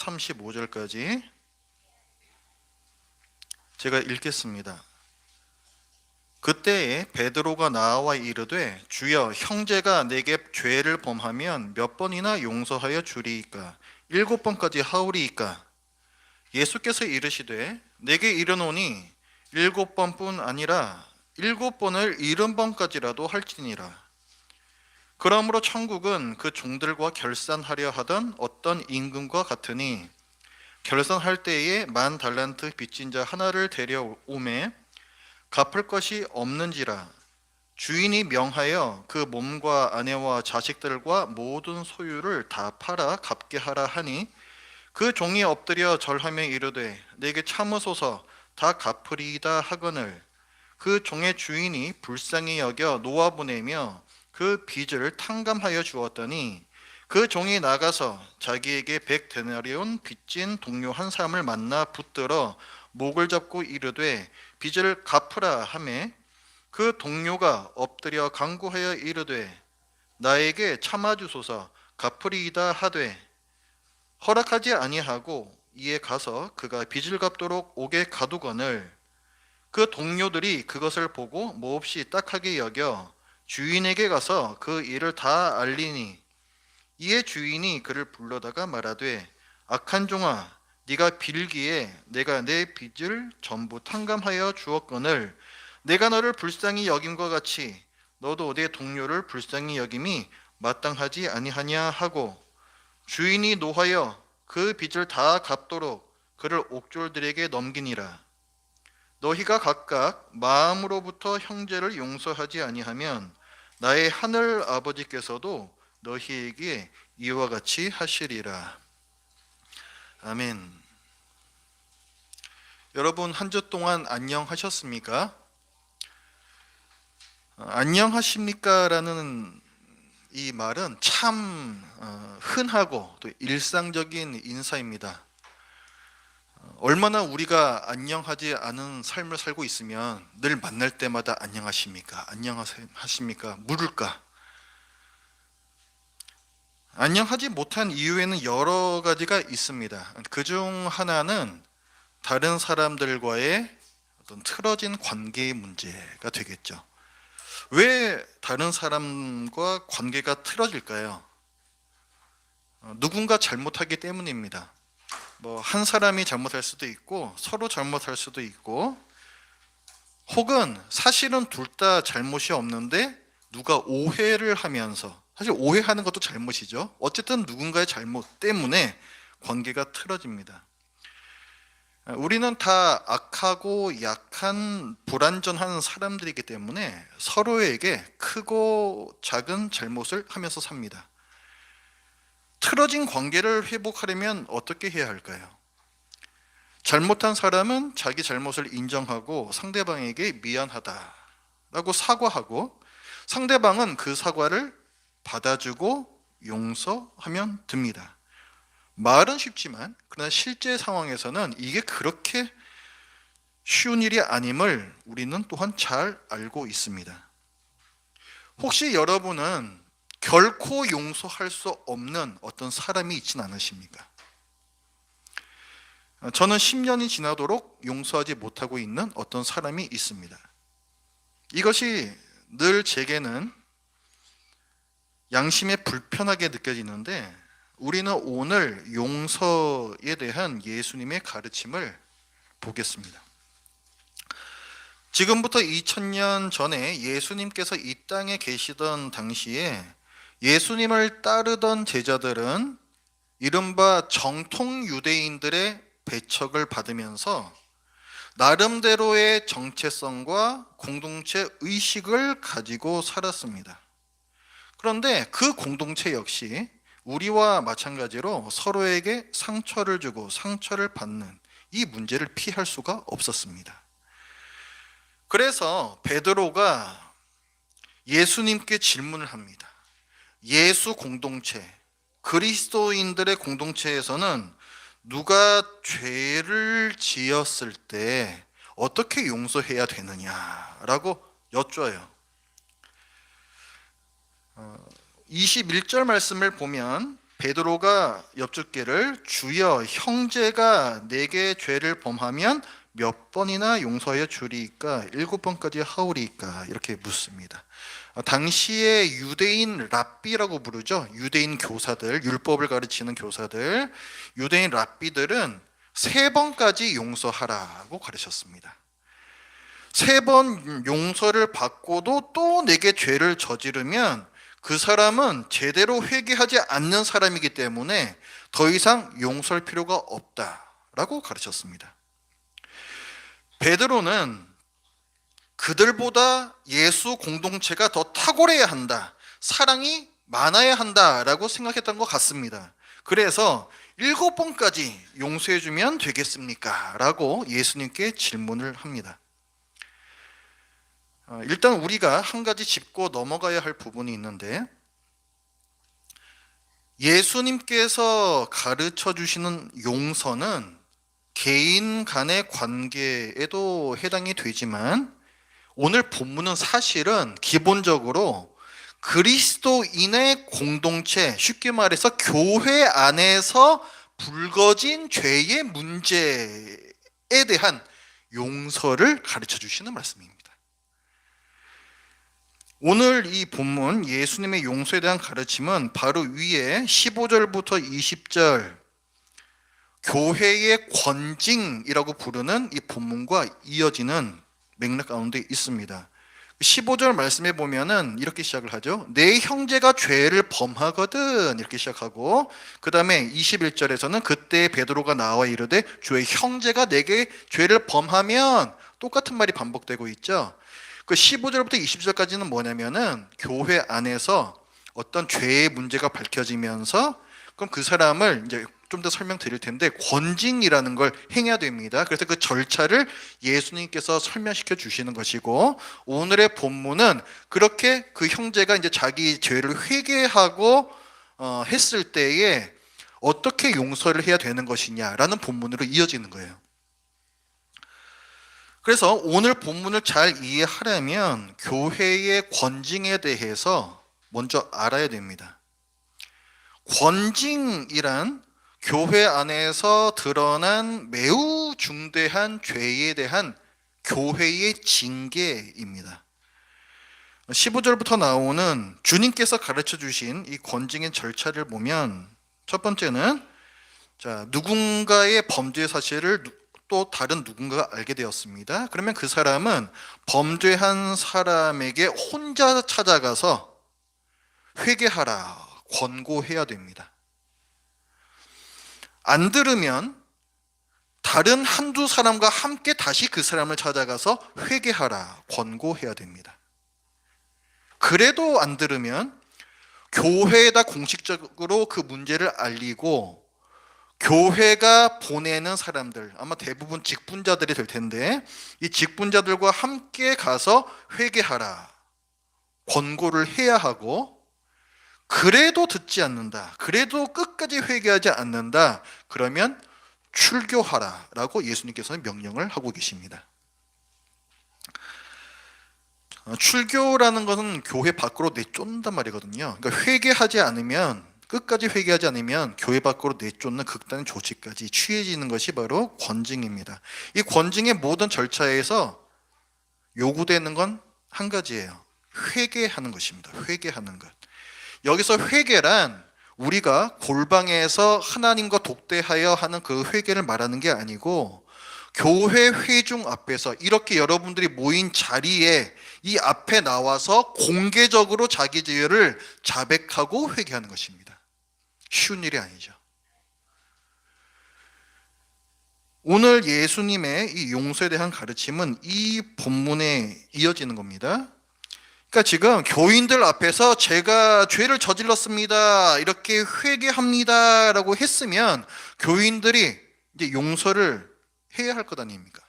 35절까지 제가 읽겠습니다. 그때에 베드로가 나와 이르되 주여 형제가 내게 죄를 범하면 몇 번이나 용서하여 주리이까? 7번까지 하오리이까? 예수께서 이르시되 내게 이르노니 7번뿐 아니라 7번을 70번까지라도 할지니라. 그러므로 천국은 그 종들과 결산하려 하던 어떤 임금과 같으니 결산할 때에 10,000달란트 빚진 자 하나를 데려오매 갚을 것이 없는지라. 주인이 명하여 그 몸과 아내와 자식들과 모든 소유를 다 팔아 갚게 하라 하니 그 종이 엎드려 절하며 이르되 내게 참으소서 다 갚으리이다 하거늘 그 종의 주인이 불쌍히 여겨 놓아보내며 그 빚을 탕감하여 주었더니 그 종이 나가서 자기에게 100데나리온 빚진 동료 한 사람을 만나 붙들어 목을 잡고 이르되 빚을 갚으라 하매 그 동료가 엎드려 간구하여 이르되 나에게 참아주소서 갚으리이다 하되 허락하지 아니하고 이에 가서 그가 빚을 갚도록 옥에 가두거늘 그 동료들이 그것을 보고 몹시 딱하게 여겨 주인에게 가서 그 일을 다 알리니 이에 주인이 그를 불러다가 말하되 악한 종아 네가 빌기에 내가 내 빚을 전부 탕감하여 주었거늘 내가 너를 불쌍히 여김과 같이 너도 내 동료를 불쌍히 여김이 마땅하지 아니하냐 하고 주인이 노하여 그 빚을 다 갚도록 그를 옥졸들에게 넘기니라. 너희가 각각 마음으로부터 형제를 용서하지 아니하면 나의 하늘 아버지께서도 너희에게 이와 같이 하시리라. 아멘. 여러분 한 주 동안 안녕하셨습니까? 안녕하십니까? 라는 이 말은 참 흔하고 또 일상적인 인사입니다. 얼마나 우리가 안녕하지 않은 삶을 살고 있으면 늘 만날 때마다 안녕하십니까? 안녕하십니까? 물을까? 안녕하지 못한 이유에는 여러 가지가 있습니다. 그중 하나는 다른 사람들과의 어떤 틀어진 관계의 문제가 되겠죠. 왜 다른 사람과 관계가 틀어질까요? 누군가 잘못하기 때문입니다. 한 사람이 잘못할 수도 있고 서로 잘못할 수도 있고 혹은 사실은 둘 다 잘못이 없는데 누가 오해를 하면서 사실 오해하는 것도 잘못이죠. 어쨌든 누군가의 잘못 때문에 관계가 틀어집니다. 우리는 다 악하고 약한 불완전한 사람들이기 때문에 서로에게 크고 작은 잘못을 하면서 삽니다. 틀어진 관계를 회복하려면 어떻게 해야 할까요? 잘못한 사람은 자기 잘못을 인정하고 상대방에게 미안하다라고 사과하고 상대방은 그 사과를 받아주고 용서하면 됩니다. 말은 쉽지만 그러나 실제 상황에서는 이게 그렇게 쉬운 일이 아님을 우리는 또한 잘 알고 있습니다. 혹시 여러분은 결코 용서할 수 없는 어떤 사람이 있진 않으십니까? 저는 10년이 지나도록 용서하지 못하고 있는 어떤 사람이 있습니다. 이것이 늘 제게는 양심에 불편하게 느껴지는데 우리는 오늘 용서에 대한 예수님의 가르침을 보겠습니다. 지금부터 2000년 전에 예수님께서 이 땅에 계시던 당시에 예수님을 따르던 제자들은 이른바 정통 유대인들의 배척을 받으면서 나름대로의 정체성과 공동체 의식을 가지고 살았습니다. 그런데 그 공동체 역시 우리와 마찬가지로 서로에게 상처를 주고 상처를 받는 이 문제를 피할 수가 없었습니다. 그래서 베드로가 예수님께 질문을 합니다. 예수 공동체, 그리스도인들의 공동체에서는 누가 죄를 지었을 때 어떻게 용서해야 되느냐라고 여쭤요. 21절 말씀을 보면 베드로가 여쭙기를 주여 형제가 내게 죄를 범하면 몇 번이나 용서하여 주리이까? 7번까지 하오리이까? 이렇게 묻습니다. 당시에 유대인 랍비라고 부르죠. 유대인 교사들, 율법을 가르치는 교사들, 유대인 랍비들은 3번까지 용서하라고 가르쳤습니다. 3번 용서를 받고도 또 내게 죄를 저지르면 그 사람은 제대로 회개하지 않는 사람이기 때문에 더 이상 용서할 필요가 없다라고 가르쳤습니다. 베드로는 그들보다 예수 공동체가 더 탁월해야 한다, 사랑이 많아야 한다라고 생각했던 것 같습니다. 그래서 7번까지 용서해주면 되겠습니까? 라고 예수님께 질문을 합니다. 일단 우리가 한 가지 짚고 넘어가야 할 부분이 있는데, 예수님께서 가르쳐 주시는 용서는 개인 간의 관계에도 해당이 되지만, 오늘 본문은 사실은 기본적으로 그리스도인의 공동체, 쉽게 말해서 교회 안에서 불거진 죄의 문제에 대한 용서를 가르쳐 주시는 말씀입니다. 오늘 이 본문 예수님의 용서에 대한 가르침은 바로 위에 15절부터 20절 교회의 권징이라고 부르는 이 본문과 이어지는 맥락 가운데 있습니다. 15절 말씀에 보면은 이렇게 시작을 하죠. 내 형제가 죄를 범하거든, 이렇게 시작하고, 그 다음에 21절에서는 그때 베드로가 나와 이르되 주의 형제가 내게 죄를 범하면, 똑같은 말이 반복되고 있죠. 그 15절부터 20절까지는 뭐냐면은 교회 안에서 어떤 죄의 문제가 밝혀지면서, 그럼 그 사람을 이제 좀 더 설명드릴 텐데, 권징이라는 걸 행해야 됩니다. 그래서 그 절차를 예수님께서 설명시켜 주시는 것이고, 오늘의 본문은 그렇게 그 형제가 이제 자기 죄를 회개하고 했을 때에 어떻게 용서를 해야 되는 것이냐라는 본문으로 이어지는 거예요. 그래서 오늘 본문을 잘 이해하려면 교회의 권징에 대해서 먼저 알아야 됩니다. 권징이란 교회 안에서 드러난 매우 중대한 죄에 대한 교회의 징계입니다. 15절부터 나오는 주님께서 가르쳐 주신 이 권징의 절차를 보면, 첫 번째는 누군가의 범죄 사실을 또 다른 누군가가 알게 되었습니다. 그러면 그 사람은 범죄한 사람에게 혼자 찾아가서 회개하라, 권고해야 됩니다. 안 들으면 다른 한두 사람과 함께 다시 그 사람을 찾아가서 회개하라, 권고해야 됩니다. 그래도 안 들으면 교회에다 공식적으로 그 문제를 알리고, 교회가 보내는 사람들, 아마 대부분 직분자들이 될 텐데, 이 직분자들과 함께 가서 회개하라, 권고를 해야 하고, 그래도 듣지 않는다, 그래도 끝까지 회개하지 않는다, 그러면 출교하라 라고 예수님께서는 명령을 하고 계십니다. 출교라는 것은 교회 밖으로 내쫓는단 말이거든요. 그러니까 회개하지 않으면, 끝까지 회개하지 않으면 교회 밖으로 내쫓는 극단의 조치까지 취해지는 것이 바로 권징입니다. 이 권징의 모든 절차에서 요구되는 건 한 가지예요. 회개하는 것입니다. 회개하는 것. 여기서 회개란 우리가 골방에서 하나님과 독대하여 하는 그 회개를 말하는 게 아니고, 교회 회중 앞에서 이렇게 여러분들이 모인 자리에 이 앞에 나와서 공개적으로 자기 죄를 자백하고 회개하는 것입니다. 쉬운 일이 아니죠. 오늘 예수님의 이 용서에 대한 가르침은 이 본문에 이어지는 겁니다. 그러니까 지금 교인들 앞에서 제가 죄를 저질렀습니다, 이렇게 회개합니다 라고 했으면 교인들이 이제 용서를 해야 할 것 아닙니까?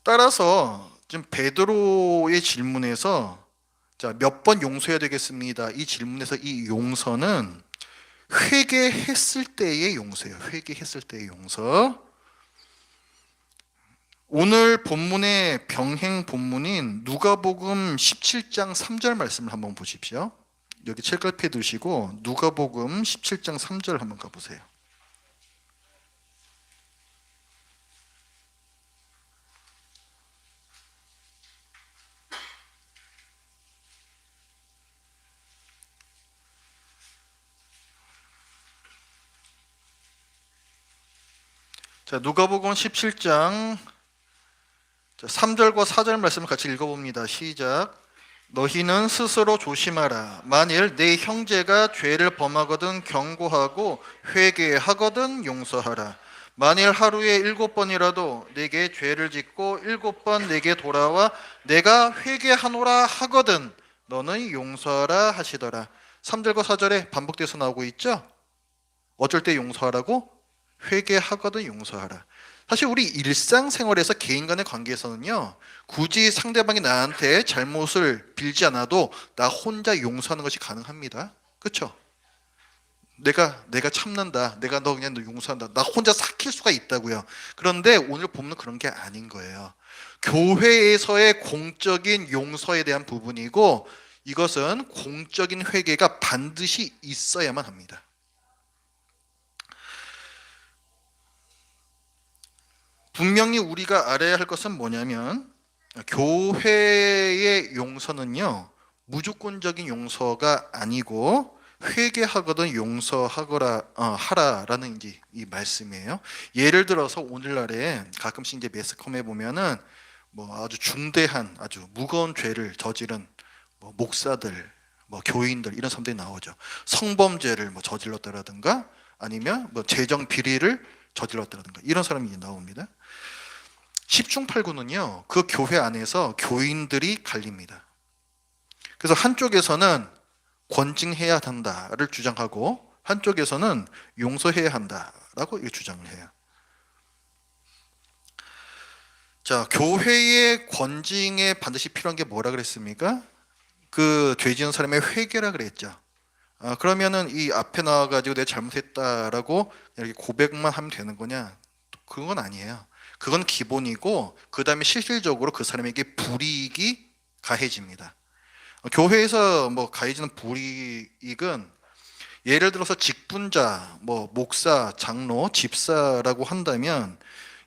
따라서 지금 베드로의 질문에서 몇 번 용서해야 되겠습니다, 이 질문에서 이 용서는 회개했을 때의 용서예요. 회개했을 때의 용서. 오늘 본문의 병행 본문인 누가복음 17장 3절 말씀을 한번 보십시오. 여기 책갈피에 두시고 누가복음 17장 3절 한번 가보세요. 자, 누가복음 17장 3절과 4절 말씀을 같이 읽어봅니다. 시작. 너희는 스스로 조심하라. 만일 내 형제가 죄를 범하거든 경고하고 회개하거든 용서하라. 만일 하루에 7번이라도 내게 죄를 짓고 7번 내게 돌아와 내가 회개하노라 하거든 너는 용서하라 하시더라. 3절과 4절에 반복돼서 나오고 있죠. 어쩔 때 용서하라고? 회개하거든 용서하라. 사실 우리 일상생활에서 개인 간의 관계에서는요, 굳이 상대방이 나한테 잘못을 빌지 않아도 나 혼자 용서하는 것이 가능합니다. 그렇죠? 내가 참는다. 내가 너 그냥 너 용서한다. 나 혼자 삭힐 수가 있다고요. 그런데 오늘 보면 그런 게 아닌 거예요. 교회에서의 공적인 용서에 대한 부분이고, 이것은 공적인 회개가 반드시 있어야만 합니다. 분명히 우리가 알아야 할 것은 뭐냐면, 교회의 용서는요, 무조건적인 용서가 아니고 회개하거든 용서하거라 하라라는 이제 이 말씀이에요. 예를 들어서 오늘날에 가끔씩 이제 매스컴에 보면은 뭐 아주 중대한 아주 무거운 죄를 저지른 뭐 목사들, 뭐 교인들 이런 사람들이 나오죠. 성범죄를 뭐 저질렀다라든가 아니면 뭐 재정 비리를 저질렀다라든가 이런 사람이 나옵니다. 십중팔구는요, 그 교회 안에서 교인들이 갈립니다. 그래서 한쪽에서는 권징해야 한다를 주장하고 한쪽에서는 용서해야 한다라고 주장을 해요. 자, 교회의 권징에 반드시 필요한 게 뭐라 그랬습니까? 그 죄 지은 사람의 회개라 그랬죠. 그러면은 이 앞에 나와가지고 내가 잘못했다라고 이렇게 고백만 하면 되는 거냐? 그건 아니에요. 그건 기본이고 그 다음에 실질적으로 그 사람에게 불이익이 가해집니다. 교회에서 뭐 가해지는 불이익은 예를 들어서 직분자, 뭐 목사, 장로, 집사라고 한다면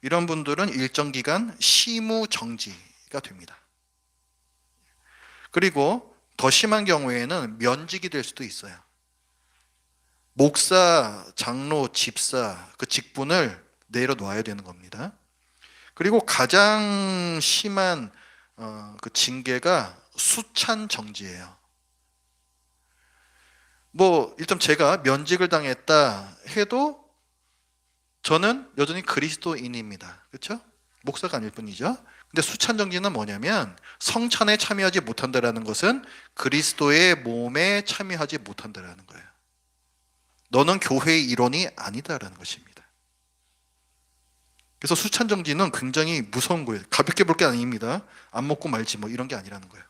이런 분들은 일정 기간 시무 정지가 됩니다. 그리고 더 심한 경우에는 면직이 될 수도 있어요. 목사, 장로, 집사 그 직분을 내려놓아야 되는 겁니다. 그리고 가장 심한 그 징계가 수찬 정지예요. 뭐 일단 제가 면직을 당했다 해도 저는 여전히 그리스도인입니다. 그렇죠? 목사가 아닐 뿐이죠. 근데 수찬 정지는 뭐냐면 성찬에 참여하지 못한다라는 것은 그리스도의 몸에 참여하지 못한다라는 거예요. 너는 교회의 일원이 아니다라는 것입니다. 그래서 수찬 정지는 굉장히 무서운 거예요. 가볍게 볼 게 아닙니다. 안 먹고 말지 뭐 이런 게 아니라는 거예요.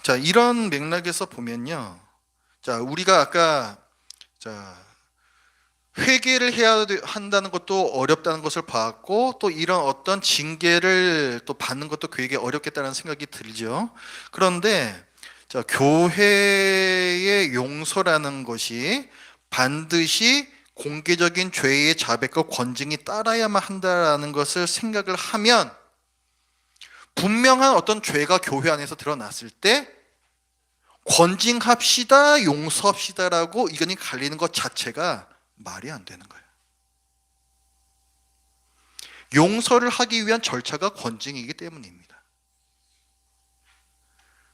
자, 이런 맥락에서 보면요. 자, 우리가 아까 회개를 해야 한다는 것도 어렵다는 것을 봤고 또 이런 어떤 징계를 또 받는 것도 그에게 어렵겠다는 생각이 들죠. 그런데 자, 교회의 용서라는 것이 반드시 공개적인 죄의 자백과 권징이 따라야만 한다는 것을 생각을 하면 분명한 어떤 죄가 교회 안에서 드러났을 때 권징합시다, 용서합시다라고 의견이 갈리는 것 자체가 말이 안 되는 거예요. 용서를 하기 위한 절차가 권징이기 때문입니다.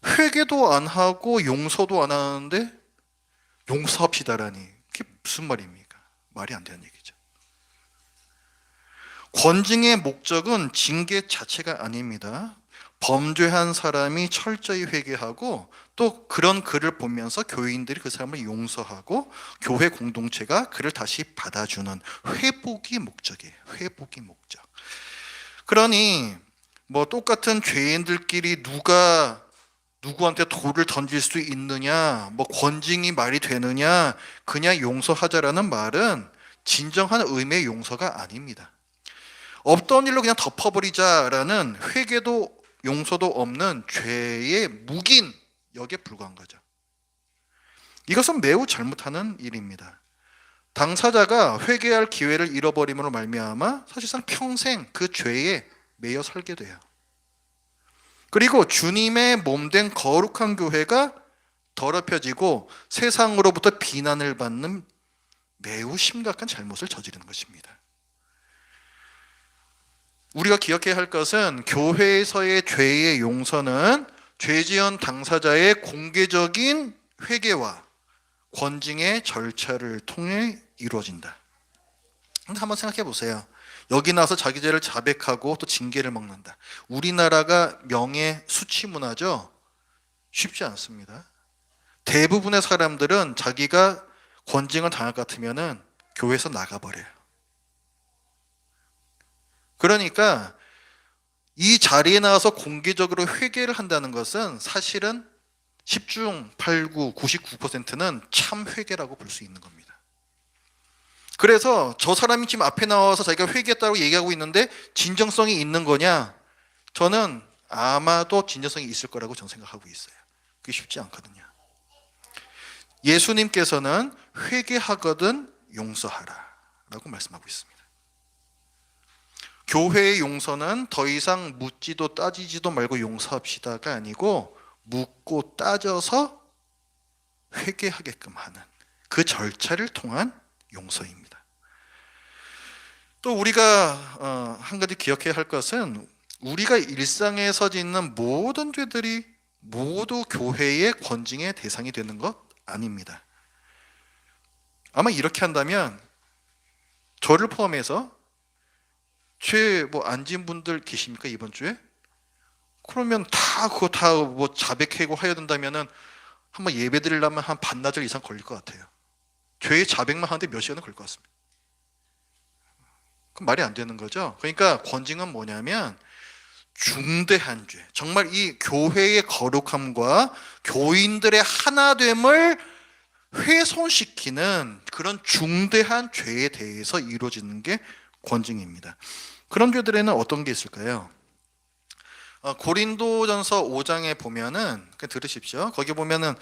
회개도 안 하고 용서도 안 하는데 용서합시다라니 그게 무슨 말입니까? 말이 안 되는 얘기죠. 권징의 목적은 징계 자체가 아닙니다. 범죄한 사람이 철저히 회개하고 또 그런 글을 보면서 교인들이 그 사람을 용서하고 교회 공동체가 그를 다시 받아주는 회복이 목적이에요. 회복이 목적. 그러니 뭐 똑같은 죄인들끼리 누가 누구한테 돌을 던질 수 있느냐, 뭐 권징이 말이 되느냐, 그냥 용서하자라는 말은 진정한 의미의 용서가 아닙니다. 없던 일로 그냥 덮어버리자라는 회개도 용서도 없는 죄의 묵인, 여기에 불과한 거죠. 이것은 매우 잘못하는 일입니다. 당사자가 회개할 기회를 잃어버림으로 말미암아 사실상 평생 그 죄에 매여 살게 돼요. 그리고 주님의 몸된 거룩한 교회가 더럽혀지고 세상으로부터 비난을 받는 매우 심각한 잘못을 저지르는 것입니다. 우리가 기억해야 할 것은 교회에서의 죄의 용서는 죄 지은 당사자의 공개적인 회개와 권징의 절차를 통해 이루어진다. 근데 한번 생각해 보세요. 여기 나와서 자기 죄를 자백하고 또 징계를 먹는다. 우리나라가 명예 수치 문화죠. 쉽지 않습니다. 대부분의 사람들은 자기가 권징을 당할 것 같으면은 교회에서 나가버려요. 그러니까 이 자리에 나와서 공개적으로 회개를 한다는 것은 사실은 10중 8구 99%는 참 회개라고 볼 수 있는 겁니다. 그래서 저 사람이 지금 앞에 나와서 자기가 회개했다고 얘기하고 있는데 진정성이 있는 거냐? 저는 아마도 진정성이 있을 거라고 저는 생각하고 있어요. 그게 쉽지 않거든요. 예수님께서는 회개하거든 용서하라 라고 말씀하고 있습니다. 교회의 용서는 더 이상 묻지도 따지지도 말고 용서합시다가 아니고 묻고 따져서 회개하게끔 하는 그 절차를 통한 용서입니다. 또 우리가 한 가지 기억해야 할 것은 우리가 일상에서 짓는 모든 죄들이 모두 교회의 권징의 대상이 되는 것 아닙니다. 아마 이렇게 한다면 저를 포함해서 죄 안 지은 분들 계십니까 이번 주에? 그러면 그거 다 자백하고 해야 된다면은 한번 예배 드리려면 한 반나절 이상 걸릴 것 같아요. 죄의 자백만 하는데 몇 시간은 걸릴 것 같습니다. 그럼 말이 안 되는 거죠. 그러니까 권징은 뭐냐면 중대한 죄, 정말 이 교회의 거룩함과 교인들의 하나됨을 훼손시키는 그런 중대한 죄에 대해서 이루어지는 게 권징입니다. 그런 죄들에는 어떤 게 있을까요? 고린도전서 5장에 보면은 들으십시오. 거기 보면은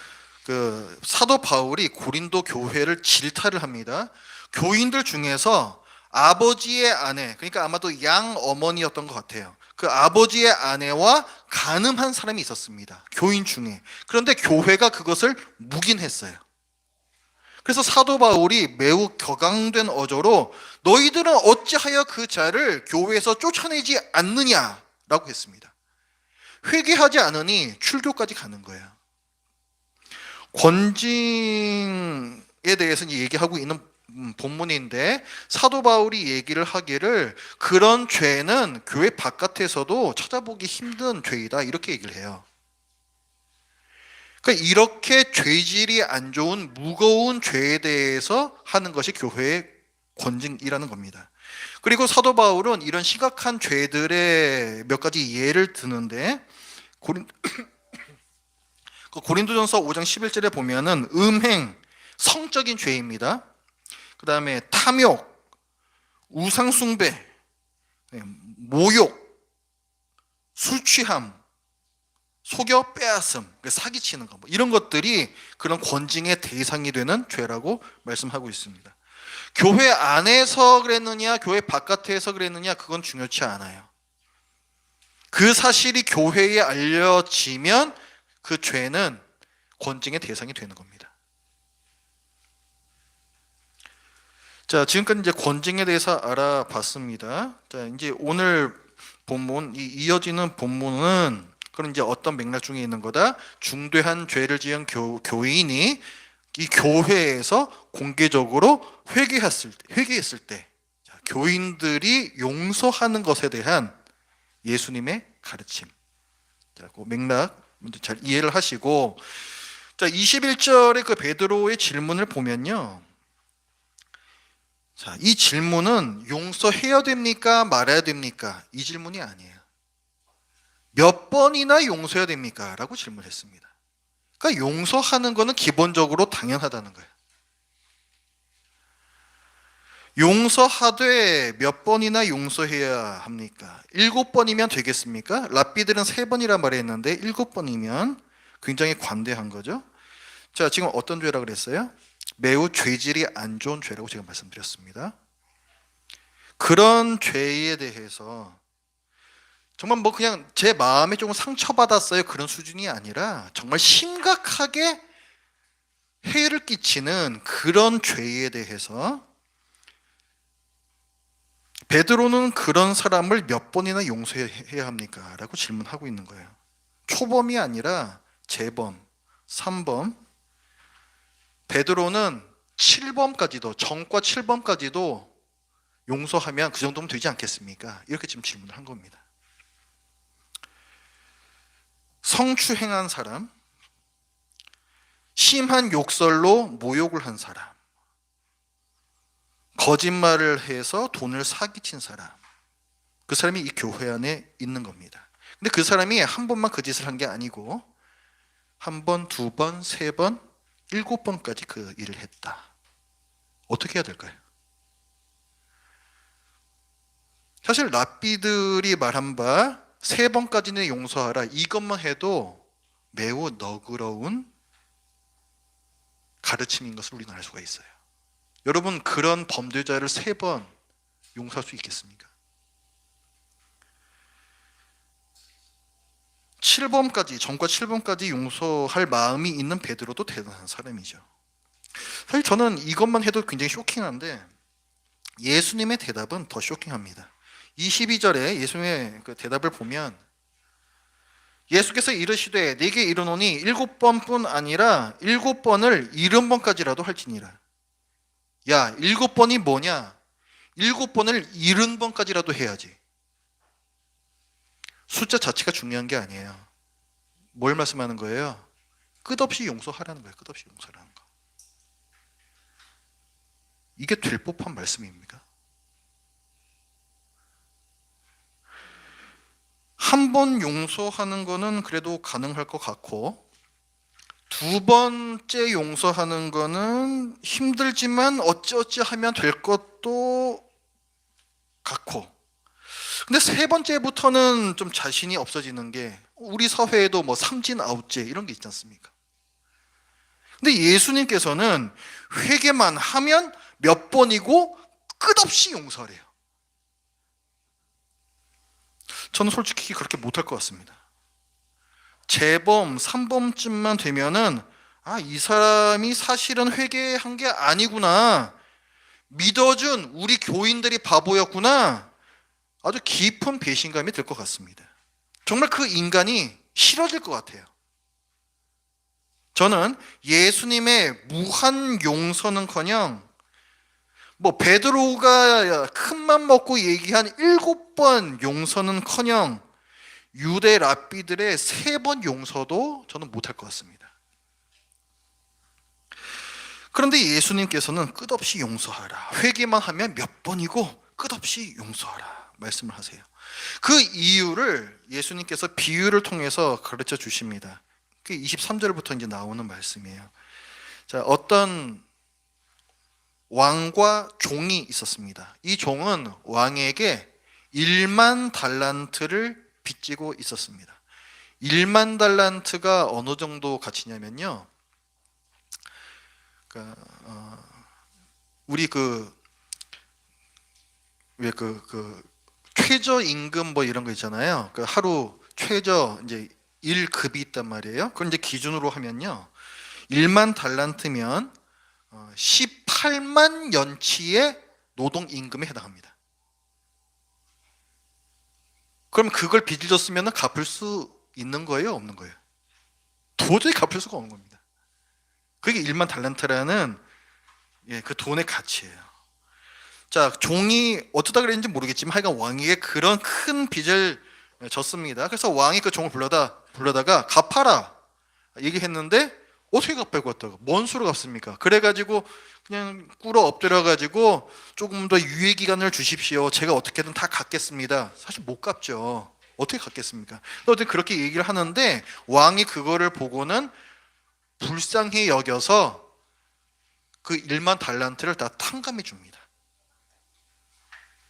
그 사도 바울이 고린도 교회를 질타를 합니다. 교인들 중에서 아버지의 아내, 그러니까 아마도 양 어머니였던 것 같아요. 그 아버지의 아내와 간음한 사람이 있었습니다. 교인 중에. 그런데 교회가 그것을 묵인했어요. 그래서 사도 바울이 매우 격앙된 어조로 너희들은 어찌하여 그 자를 교회에서 쫓아내지 않느냐라고 했습니다. 회개하지 않으니 출교까지 가는 거예요. 권징에 대해서 얘기하고 있는 본문인데 사도 바울이 얘기를 하기를 그런 죄는 교회 바깥에서도 찾아보기 힘든 죄이다 이렇게 얘기를 해요. 그러니까 이렇게 죄질이 안 좋은 무거운 죄에 대해서 하는 것이 교회의 권징이라는 겁니다. 그리고 사도 바울은 이런 심각한 죄들의 몇 가지 예를 드는데 고린도전서 5장 11절에 보면은 음행, 성적인 죄입니다. 그 다음에 탐욕, 우상숭배, 모욕, 술취함, 속여 빼앗음, 사기치는 거 이런 것들이 그런 권징의 대상이 되는 죄라고 말씀하고 있습니다. 교회 안에서 그랬느냐 교회 바깥에서 그랬느냐 그건 중요치 않아요. 그 사실이 교회에 알려지면 그 죄는 권징의 대상이 되는 겁니다. 자, 지금까지 이제 권징에 대해서 알아봤습니다. 자, 이제 오늘 본문, 이어지는 본문은 그런 이제 어떤 맥락 중에 있는 거다. 중대한 죄를 지은 교인이 이 교회에서 공개적으로 회개했을 때 교인들이 용서하는 것에 대한 예수님의 가르침. 자, 그 맥락 먼저 잘 이해를 하시고, 자, 21절의 그 베드로의 질문을 보면요. 자, 이 질문은 용서해야 됩니까? 말아야 됩니까? 이 질문이 아니에요. 몇 번이나 용서해야 됩니까? 라고 질문했습니다. 그러니까 용서하는 것은 기본적으로 당연하다는 거예요. 용서하되 몇 번이나 용서해야 합니까? 7번이면 되겠습니까? 랍비들은 3번이라 말했는데 7번이면 굉장히 관대한 거죠. 자, 지금 어떤 죄라 그랬어요? 매우 죄질이 안 좋은 죄라고 제가 말씀드렸습니다. 그런 죄에 대해서 정말 뭐 그냥 제 마음에 조금 상처받았어요 그런 수준이 아니라 정말 심각하게 해를 끼치는 그런 죄에 대해서 베드로는 그런 사람을 몇 번이나 용서해야 합니까? 라고 질문하고 있는 거예요. 초범이 아니라 재범, 3범. 베드로는 7범까지도, 정과 7범까지도 용서하면 그 정도면 되지 않겠습니까? 이렇게 지금 질문을 한 겁니다. 성추행한 사람, 심한 욕설로 모욕을 한 사람, 거짓말을 해서 돈을 사기친 사람, 그 사람이 이 교회 안에 있는 겁니다. 근데 그 사람이 한 번만 그 짓을 한 게 아니고 한 번, 2번, 3번, 7번까지 그 일을 했다. 어떻게 해야 될까요? 사실 랍비들이 말한 바 3번까지는 용서하라, 이것만 해도 매우 너그러운 가르침인 것을 우리는 알 수가 있어요. 여러분, 그런 범죄자를 3번 용서할 수 있겠습니까? 7번까지, 정과 7번까지 용서할 마음이 있는 베드로도 대단한 사람이죠. 사실 저는 이것만 해도 굉장히 쇼킹한데 예수님의 대답은 더 쇼킹합니다. 22절에 예수님의 그 대답을 보면 예수께서 이르시되 네게 이르노니 7번뿐 아니라 7번을 70번까지라도 할지니라. 야, 7번이 뭐냐? 7번을 70번까지라도 해야지. 숫자 자체가 중요한 게 아니에요. 뭘 말씀하는 거예요? 끝없이 용서하라는 거예요. 끝없이 용서하라는 거. 이게 될 법한 말씀입니까? 한 번 용서하는 거는 그래도 가능할 것 같고 2번째 용서하는 거는 힘들지만 어찌어찌 하면 될 것도 같고, 근데 3번째부터는 좀 자신이 없어지는 게 우리 사회에도 뭐 삼진 아웃제 이런 게 있지 않습니까? 근데 예수님께서는 회개만 하면 몇 번이고 끝없이 용서하래요. 저는 솔직히 그렇게 못할 것 같습니다. 재범 3범쯤만 되면은 이 사람이 사실은 회개한 게 아니구나, 믿어준 우리 교인들이 바보였구나, 아주 깊은 배신감이 들 것 같습니다. 정말 그 인간이 싫어질 것 같아요. 저는 예수님의 무한 용서는커녕 뭐 베드로가 큰맘 먹고 얘기한 7번 용서는커녕 유대 랍비들의 3번 용서도 저는 못할 것 같습니다. 그런데 예수님께서는 끝없이 용서하라, 회개만 하면 몇 번이고 끝없이 용서하라 말씀을 하세요. 그 이유를 예수님께서 비유를 통해서 가르쳐 주십니다. 그게 23절부터 이제 나오는 말씀이에요. 자, 어떤 왕과 종이 있었습니다. 이 종은 왕에게 1만 달란트를 빚지고 있었습니다. 1만 달란트가 어느 정도 가치냐면요, 그러니까 우리 왜 최저 임금 뭐 이런 거 있잖아요. 그 하루 최저 이제 1급이 있단 말이에요. 그걸 이제 기준으로 하면요, 1만 달란트면 18만 연치의 노동 임금에 해당합니다. 그럼 그걸 빚을 졌으면 갚을 수 있는 거예요, 없는 거예요? 도저히 갚을 수가 없는 겁니다. 그게 1만 달란트라는 그 돈의 가치예요. 자, 종이 어쩌다 그랬는지 모르겠지만 하여간 왕에게 그런 큰 빚을 졌습니다. 그래서 왕이 그 종을 불러다가 갚아라 얘기했는데 어떻게 갚을 것 같다고? 뭔 수로 갚습니까? 그래가지고 그냥 꿇어 엎드려가지고 조금 더 유예 기간을 주십시오, 제가 어떻게든 다 갚겠습니다. 사실 못 갚죠. 어떻게 갚겠습니까? 어떻게 그렇게 얘기를 하는데 왕이 그거를 보고는 불쌍히 여겨서 그 1만 달란트를 다 탕감해 줍니다.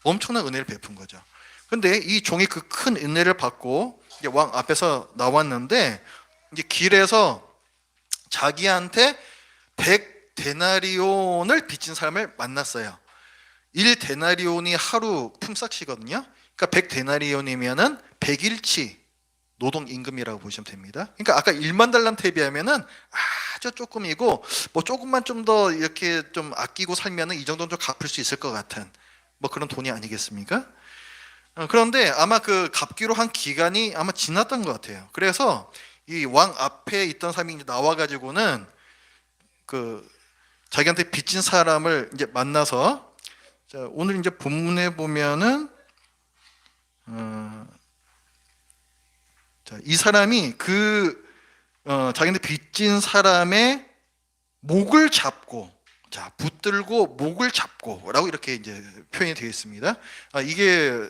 엄청난 은혜를 베푼 거죠. 근데 이 종이 그 큰 은혜를 받고 이제 왕 앞에서 나왔는데, 이제 길에서 자기한테 100데나리온을 빚진 사람을 만났어요. 1데나리온이 하루 품삯이거든요. 그러니까 100데나리온이면은 100일치 노동 임금이라고 보시면 됩니다. 그러니까 아까 1만 달란트에 비하면은 아주 조금이고, 뭐 조금만 좀 더 이렇게 좀 아끼고 살면은 이 정도는 좀 갚을 수 있을 것 같은 뭐 그런 돈이 아니겠습니까? 그런데 아마 그 갚기로 한 기간이 아마 지났던 것 같아요. 그래서 이 왕 앞에 있던 사람이 이제 나와가지고는 그 자기한테 빚진 사람을 이제 만나서, 자, 오늘 이제 본문에 보면은 자, 이 사람이 자기한테 빚진 사람의 목을 잡고, 자, 붙들고 목을 잡고라고 이렇게 이제 표현이 되어 있습니다. 이게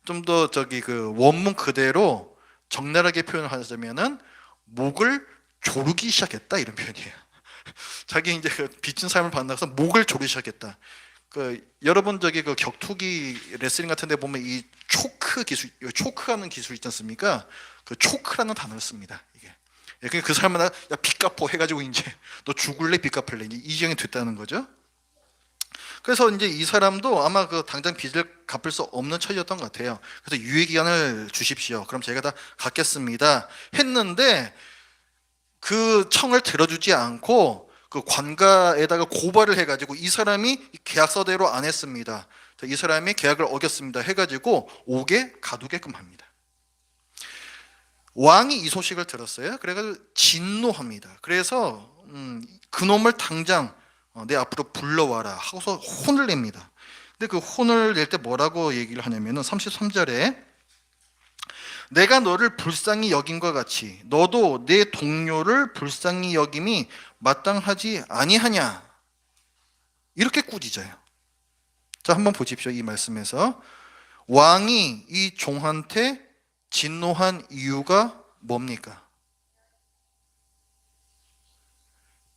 좀 더 그 원문 그대로 적나라하게 표현을 하자면은 목을 조르기 시작했다, 이런 표현이에요. 자기 이제 그 빚진 사람을 만나서 목을 조르기 시작했다. 여러분 그 격투기 레슬링 같은 데 보면 이 초크 기술, 초크하는 기술 있지 않습니까? 그 초크라는 단어를 씁니다. 이게 그 사람은 야 빚 갚어 해가지고 이제 너 죽을래 빚 갚을래 이 지경이 됐다는 거죠. 그래서 이제 이 사람도 아마 그 당장 빚을 갚을 수 없는 처지였던 것 같아요. 그래서 유예 기간을 주십시오. 그럼 제가 다 갚겠습니다 했는데, 그 청을 들어주지 않고 그 관가에다가 고발을 해가지고 이 사람이 계약서대로 안 했습니다, 이 사람이 계약을 어겼습니다 해가지고 옥에 가두게끔 합니다. 왕이 이 소식을 들었어요. 그래가지고 진노합니다. 그래서 그놈을 당장 내 앞으로 불러와라 하고서 혼을 냅니다. 근데 그 혼을 낼 때 뭐라고 얘기를 하냐면은 33절에 내가 너를 불쌍히 여김과 같이 너도 내 동료를 불쌍히 여김이 마땅하지 아니하냐, 이렇게 꾸짖어요. 자, 한번 보십시오. 이 말씀에서 왕이 이 종한테 진노한 이유가 뭡니까?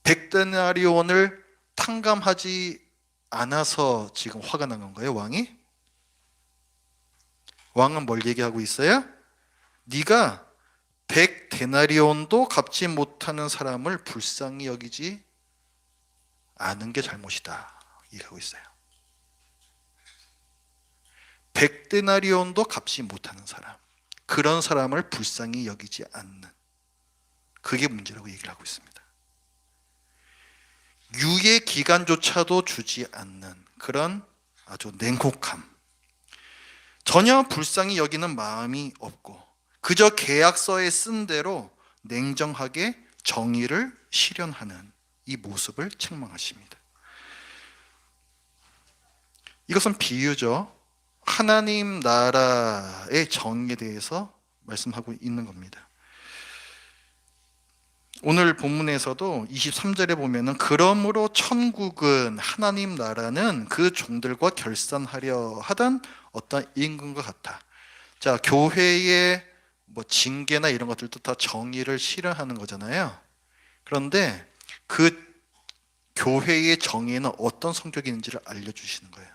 100데나리온을 탕감하지 않아서 지금 화가 난 건가요, 왕이? 왕은 뭘 얘기하고 있어요? 네가 100데나리온도 갚지 못하는 사람을 불쌍히 여기지 않은 게 잘못이다, 얘기하고 있어요. 100데나리온도 갚지 못하는 사람, 그런 사람을 불쌍히 여기지 않는, 그게 문제라고 얘기를 하고 있습니다. 유예 기간조차도 주지 않는 그런 아주 냉혹함, 전혀 불쌍히 여기는 마음이 없고 그저 계약서에 쓴 대로 냉정하게 정의를 실현하는 이 모습을 책망하십니다. 이것은 비유죠. 하나님 나라의 정의에 대해서 말씀하고 있는 겁니다. 오늘 본문에서도 23절에 보면은 그러므로 천국은, 하나님 나라는 그 종들과 결산하려 하던 어떤 임금과 같아. 자, 교회의 뭐 징계나 이런 것들도 다 정의를 실현하는 거잖아요. 그런데 그 교회의 정의는 어떤 성격이 있는지를 알려주시는 거예요.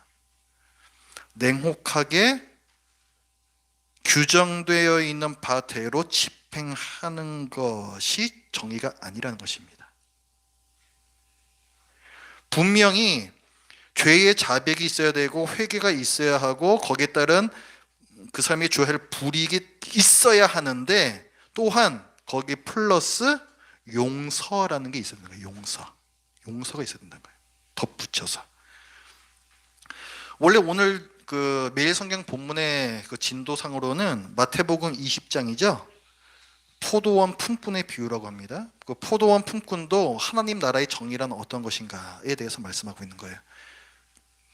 냉혹하게 규정되어 있는 바대로 집행하는 것이 정의가 아니라는 것입니다. 분명히 죄의 자백이 있어야 되고 회개가 있어야 하고 거기에 따른 그 사람의 죄를 불이익이 있어야 하는데, 또한 거기 플러스 용서라는 게 있어야 되는 거예요. 용서가 있어야 된다는 거예요. 덧붙여서. 원래 오늘 그 매일 성경 본문의 그 진도상으로는 마태복음 20장이죠. 포도원 품꾼의 비유라고 합니다. 그 포도원 품꾼도 하나님 나라의 정의란 어떤 것인가에 대해서 말씀하고 있는 거예요.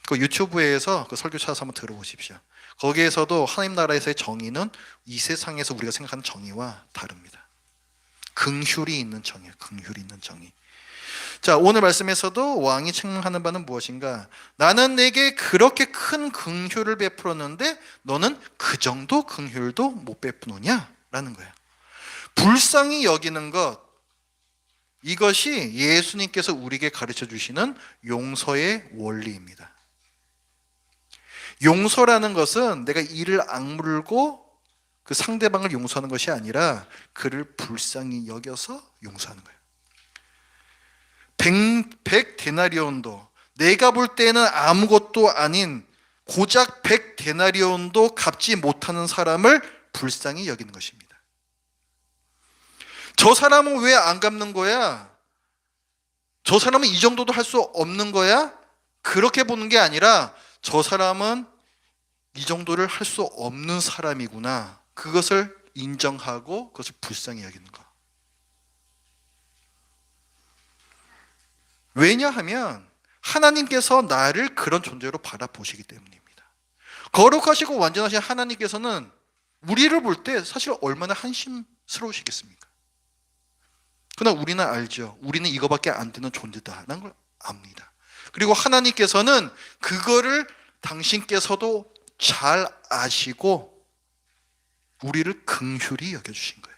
그 유튜브에서 그 설교 찾아서 한번 들어보십시오. 거기에서도 하나님 나라에서의 정의는 이 세상에서 우리가 생각하는 정의와 다릅니다. 긍휼이 있는 정의예요. 긍휼이 있는 정의. 자, 오늘 말씀에서도 왕이 책망하는 바는 무엇인가? 나는 내게 그렇게 큰 긍휼을 베풀었는데 너는 그 정도 긍휼도 못 베푸느냐? 라는 거예요. 불쌍히 여기는 것, 이것이 예수님께서 우리에게 가르쳐 주시는 용서의 원리입니다. 용서라는 것은 내가 이를 악물고 그 상대방을 용서하는 것이 아니라 그를 불쌍히 여겨서 용서하는 거예요. 백 데나리온도, 내가 볼 때는 아무것도 아닌 고작 100데나리온도 갚지 못하는 사람을 불쌍히 여기는 것입니다. 저 사람은 왜 안 갚는 거야? 저 사람은 이 정도도 할 수 없는 거야? 그렇게 보는 게 아니라 저 사람은 이 정도를 할 수 없는 사람이구나. 그것을 인정하고 그것을 불쌍히 여기는 거. 왜냐하면 하나님께서 나를 그런 존재로 바라보시기 때문입니다. 거룩하시고 완전하신 하나님께서는 우리를 볼 때 사실 얼마나 한심스러우시겠습니까? 그러나 우리는 알죠. 우리는 이거밖에 안 되는 존재다라는 걸 압니다. 그리고 하나님께서는 그거를 당신께서도 잘 아시고 우리를 긍휼히 여겨주신 거예요.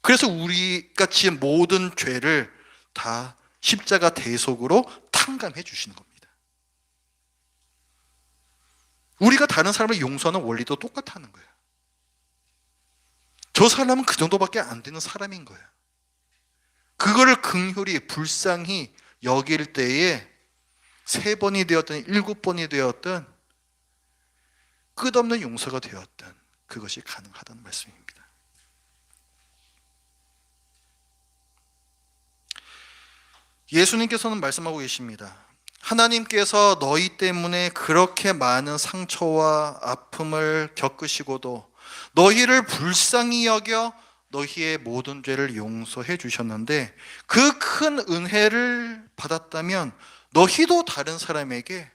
그래서 우리같이 모든 죄를 다 십자가 대속으로 탕감해 주시는 겁니다. 우리가 다른 사람을 용서하는 원리도 똑같다는 거예요. 저 사람은 그 정도밖에 안 되는 사람인 거예요. 그거를 긍휼히 불쌍히 여길 때에 3번이 되었든 7번이 되었든 끝없는 용서가 되었든 그것이 가능하다는 말씀입니다. 예수님께서는 말씀하고 계십니다. 하나님께서 너희 때문에 그렇게 많은 상처와 아픔을 겪으시고도 너희를 불쌍히 여겨 너희의 모든 죄를 용서해 주셨는데 그 큰 은혜를 받았다면 너희도 다른 사람에게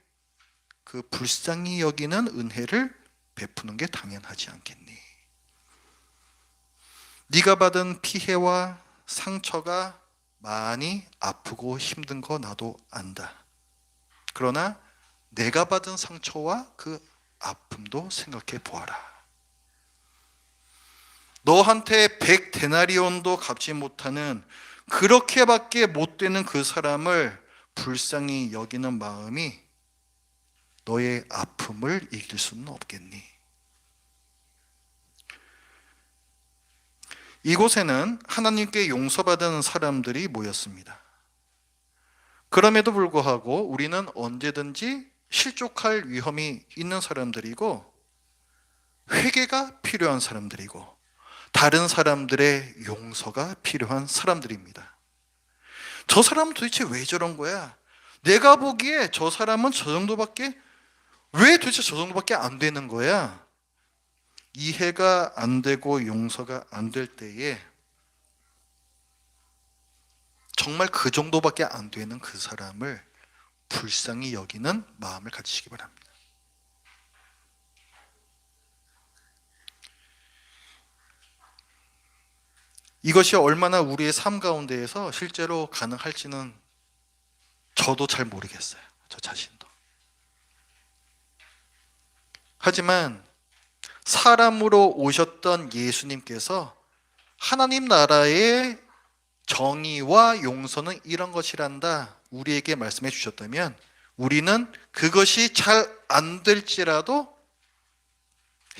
그 불쌍히 여기는 은혜를 베푸는 게 당연하지 않겠니? 네가 받은 피해와 상처가 많이 아프고 힘든 거 나도 안다. 그러나 내가 받은 상처와 그 아픔도 생각해 보아라. 너한테 100데나리온도 갚지 못하는 그렇게밖에 못 되는 그 사람을 불쌍히 여기는 마음이 너의 아픔을 이길 수는 없겠니? 이곳에는 하나님께 용서받은 사람들이 모였습니다. 그럼에도 불구하고 우리는 언제든지 실족할 위험이 있는 사람들이고 회개가 필요한 사람들이고 다른 사람들의 용서가 필요한 사람들입니다. 저 사람은 도대체 왜 저런 거야? 내가 보기에 저 사람은 왜 도대체 저 정도밖에 안 되는 거야? 이해가 안 되고 용서가 안 될 때에 정말 그 정도밖에 안 되는 그 사람을 불쌍히 여기는 마음을 가지시기 바랍니다. 이것이 얼마나 우리의 삶 가운데에서 실제로 가능할지는 저도 잘 모르겠어요. 저 자신도. 하지만 사람으로 오셨던 예수님께서 하나님 나라의 정의와 용서는 이런 것이란다 우리에게 말씀해 주셨다면 우리는 그것이 잘 안 될지라도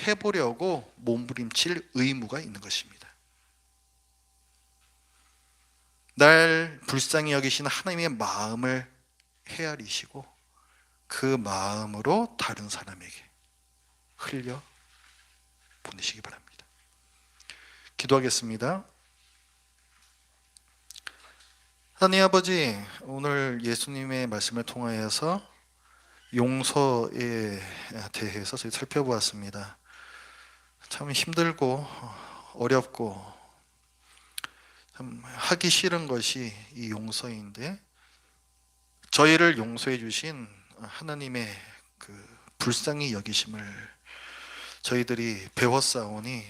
해보려고 몸부림칠 의무가 있는 것입니다. 날 불쌍히 여기시는 하나님의 마음을 헤아리시고 그 마음으로 다른 사람에게 흘려 보내시기 바랍니다. 기도하겠습니다. 하나님 아버지, 오늘 예수님의 말씀을 통하여서 용서에 대해서 저희 살펴보았습니다. 참 힘들고 어렵고 참 하기 싫은 것이 이 용서인데 저희를 용서해 주신 하나님의 그 불쌍히 여기심을 저희들이 배웠사오니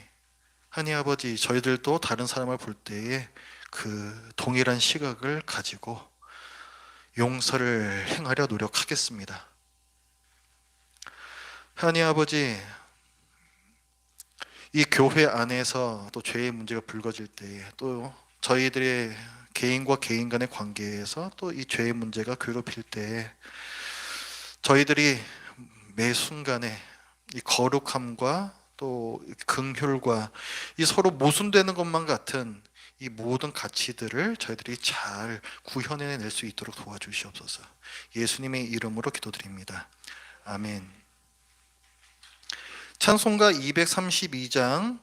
하나님 아버지, 저희들도 다른 사람을 볼 때에 그 동일한 시각을 가지고 용서를 행하려 노력하겠습니다. 하나님 아버지, 이 교회 안에서 또 죄의 문제가 불거질 때에 또 저희들의 개인과 개인 간의 관계에서 또 이 죄의 문제가 괴롭힐 때에 저희들이 매 순간에 이 거룩함과 또 긍휼과 이 서로 모순되는 것만 같은 이 모든 가치들을 저희들이 잘 구현해낼 수 있도록 도와주시옵소서. 예수님의 이름으로 기도드립니다. 아멘. 찬송가 232장